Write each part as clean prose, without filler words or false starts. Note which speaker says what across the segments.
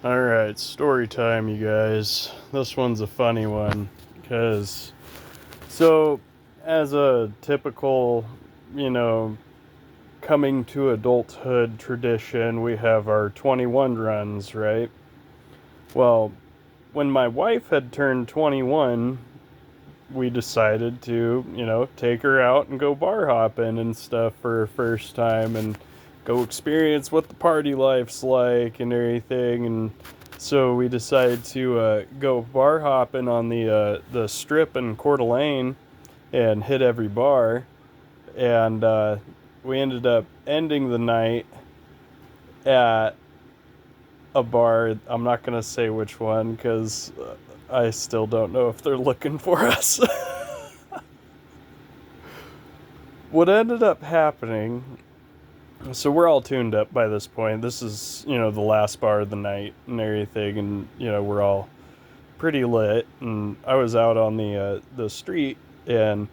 Speaker 1: Alright, story time, you guys. This one's a funny one. Because, so, as a typical, you know, coming to adulthood tradition, we have our 21 runs, right? Well, when my wife had turned 21, we decided to, take her out and go bar hopping and stuff for her first time and go experience what the party life's like and everything. And so we decided to go bar hopping on the strip in Coeur d'Alene and hit every bar. And we ended up ending the night at a bar. I'm not going to say which one because I still don't know if they're looking for us. What ended up happening, so we're all tuned up by this point. This is, the last bar of the night and everything, and, we're all pretty lit. And I was out on the street and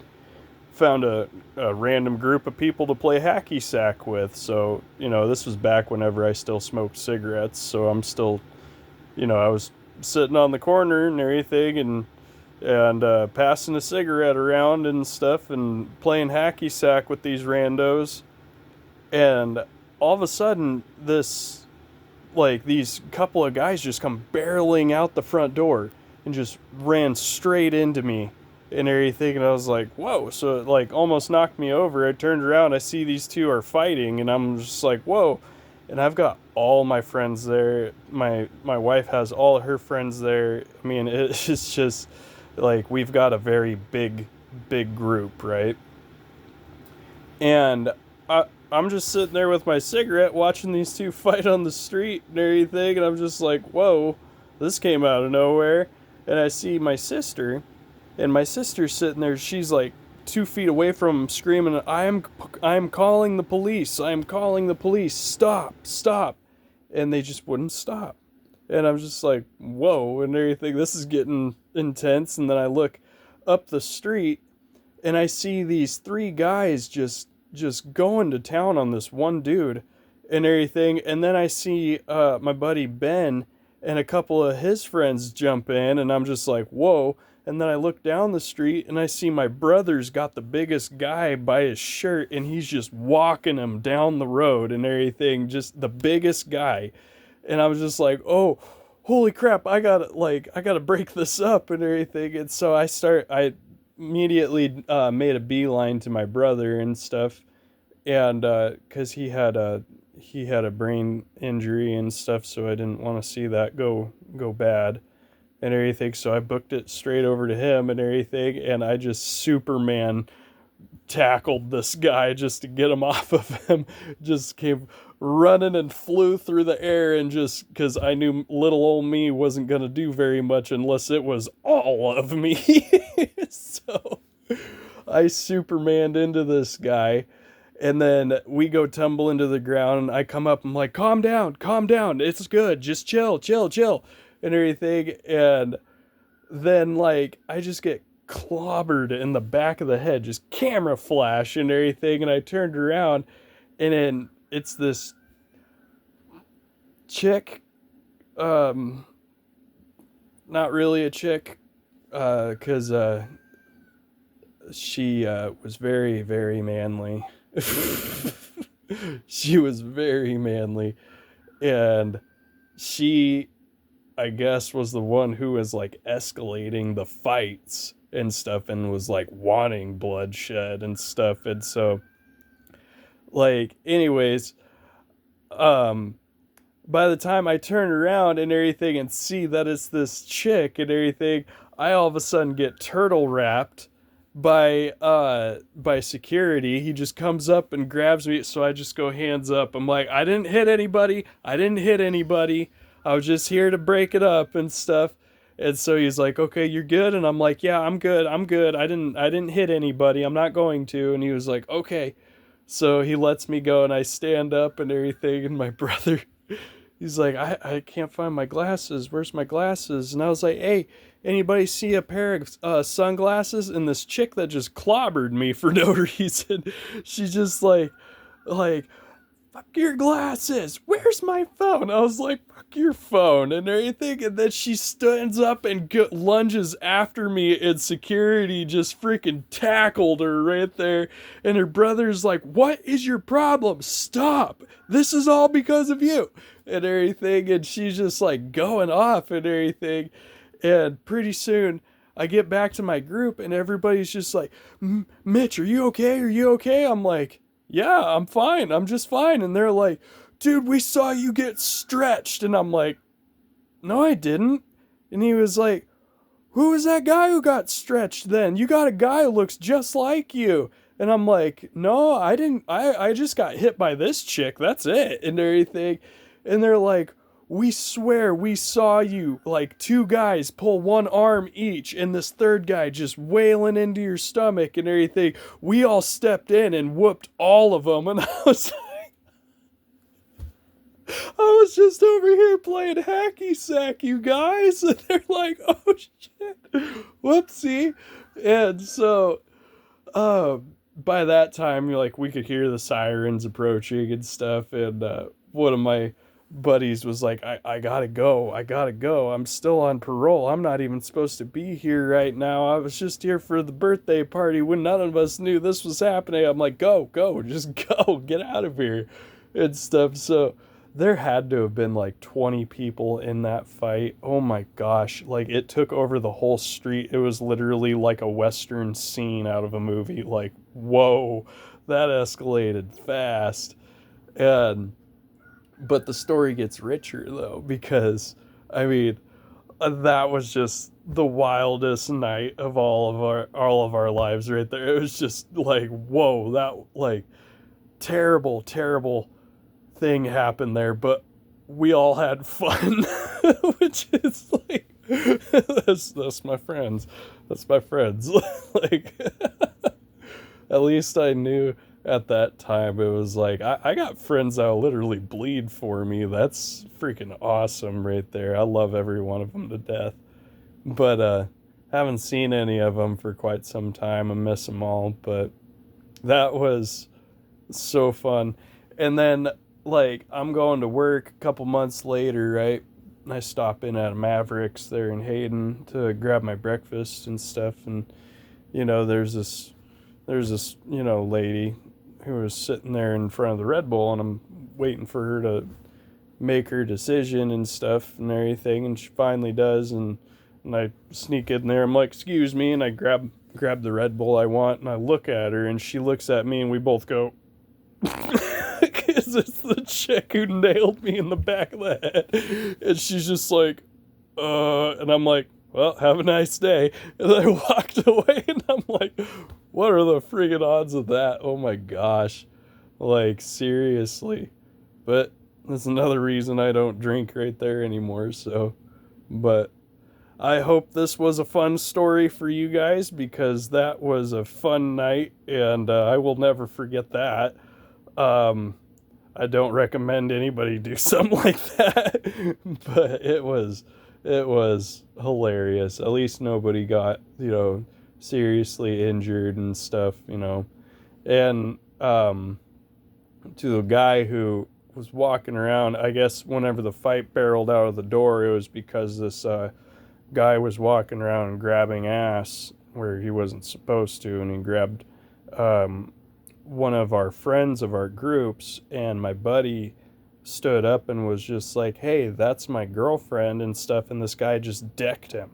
Speaker 1: found a random group of people to play hacky sack with. So, this was back whenever I still smoked cigarettes. So I'm still, I was sitting on the corner and everything and passing a cigarette around and stuff and playing hacky sack with these randos. And all of a sudden, these couple of guys just come barreling out the front door and just ran straight into me and everything. And I was like, whoa. So it almost knocked me over. I turned around, I see these two are fighting, and I'm just like, whoa. And I've got all my friends there. My wife has all of her friends there. I mean, it's just we've got a very big group, right? And I'm just sitting there with my cigarette watching these two fight on the street and everything, and I'm just like, whoa, this came out of nowhere. And I see my sister, and my sister's sitting there. She's like 2 feet away from him, screaming, I'm calling the police. I'm calling the police. Stop. And they just wouldn't stop. And I'm just like, whoa, and everything. This is getting intense. And then I look up the street, and I see these three guys just going to town on this one dude and everything. And then I see my buddy Ben and a couple of his friends jump in, and I'm just like, whoa. And then I look down the street, and I see my brother's got the biggest guy by his shirt, and he's just walking him down the road and everything, just the biggest guy. And I was just like, oh, holy crap, I gotta break this up and everything. And so I immediately made a beeline to my brother and stuff, and because he had a brain injury and stuff, so I didn't want to see that go bad and everything. So I booked it straight over to him and everything, and I just Superman tackled this guy just to get him off of him. Just came running and flew through the air, and just because I knew little old me wasn't going to do very much unless it was all of me. So I Supermaned into this guy, and then we go tumble into the ground, and I come up, I'm like, calm down, it's good, just chill, and everything. And then I just get clobbered in the back of the head, just camera flash and everything. And I turned around, and then it's this chick, not really a chick, because she was very, very manly. She was very manly, and she, I guess, was the one who was escalating the fights and stuff, and was wanting bloodshed and stuff. And so anyways, by the time I turn around and everything and see that it's this chick and everything, I all of a sudden get turtle wrapped by security. He just comes up and grabs me, so I just go hands up. I'm like, I didn't hit anybody. I was just here to break it up and stuff. And so he's like, okay, you're good. And I'm like, yeah, I'm good. I didn't hit anybody. I'm not going to. And he was like, okay. So he lets me go, and I stand up and everything. And my brother, he's like, I can't find my glasses. Where's my glasses? And I was like, hey, anybody see a pair of sunglasses? And this chick that just clobbered me for no reason, she just like fuck your glasses. Where's my phone? I was like, fuck your phone and everything. And then she stands up and lunges after me, and security just freaking tackled her right there. And her brother's like, what is your problem? Stop. This is all because of you and everything. And she's just like going off and everything. And pretty soon, I get back to my group and everybody's just like, Mitch, are you okay? Are you okay? I'm like, yeah, I'm fine. I'm just fine. And they're like, dude, we saw you get stretched. And I'm like, no, I didn't. And he was like, who was that guy who got stretched then? You got a guy who looks just like you. And I'm like, no, I didn't. I just got hit by this chick. That's it. And everything. And they're like, we swear we saw you, like, two guys pull one arm each and this third guy just wailing into your stomach and everything. We all stepped in and whooped all of them. And I was like, I was just over here playing hacky sack, you guys. And they're like, oh shit, whoopsie. And so, by that time, like, we could hear the sirens approaching and stuff. And one of my buddies was like, I gotta go. I'm still on parole. I'm not even supposed to be here right now. I was just here for the birthday party when none of us knew this was happening. I'm like, go, just go, get out of here and stuff. So there had to have been like 20 people in that fight. Oh my gosh. Like, it took over the whole street. It was literally like a Western scene out of a movie. Like, whoa, that escalated fast. But the story gets richer though, because I mean, that was just the wildest night of all of our lives right there. It was just like, whoa, that, like, terrible thing happened there, but we all had fun. Which is like, that's my friends. That's my friends. Like, at least I knew at that time it was like, I got friends that'll literally bleed for me. That's freaking awesome right there. I love every one of them to death. But haven't seen any of them for quite some time. I miss them all, but that was so fun. And then, like, I'm going to work a couple months later, right? And I stop in at Mavericks there in Hayden to grab my breakfast and stuff. And, you know, there's this, you know, lady who was sitting there in front of the Red Bull, and I'm waiting for her to make her decision and stuff and everything. And she finally does. And I sneak in there. I'm like, excuse me. And I grab the Red Bull I want. And I look at her, and she looks at me, and we both go, because it's the chick who nailed me in the back of the head. And she's just like, and I'm like, well, have a nice day. And I walked away, and I'm like, what are the friggin' odds of that? Oh my gosh. Like, seriously. But that's another reason I don't drink right there anymore, so. But I hope this was a fun story for you guys, because that was a fun night, and I will never forget that. I don't recommend anybody do something like that, but it was hilarious. At least nobody got, you know, seriously injured and stuff, you know. And to the guy who was walking around, I guess whenever the fight barreled out of the door, it was because this guy was walking around grabbing ass where he wasn't supposed to, and he grabbed one of our friends of our groups, and my buddy stood up and was just like, hey, that's my girlfriend and stuff, and this guy just decked him.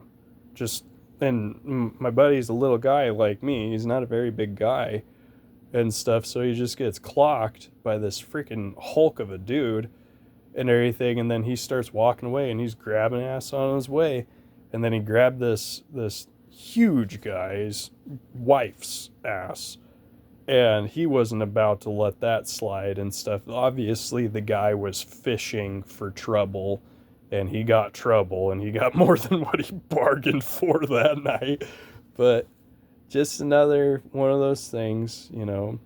Speaker 1: And my buddy's a little guy like me, he's not a very big guy and stuff, so he just gets clocked by this freaking hulk of a dude and everything, and then he starts walking away, and he's grabbing ass on his way, and then he grabbed this huge guy's wife's ass, and he wasn't about to let that slide and stuff. Obviously, the guy was fishing for trouble, and he got trouble, and he got more than what he bargained for that night. But just another one of those things, you know,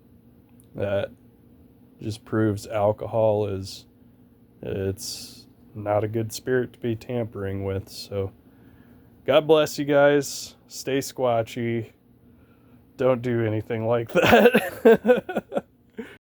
Speaker 1: that just proves alcohol it's not a good spirit to be tampering with. So God bless you guys. Stay squatchy. Don't do anything like that.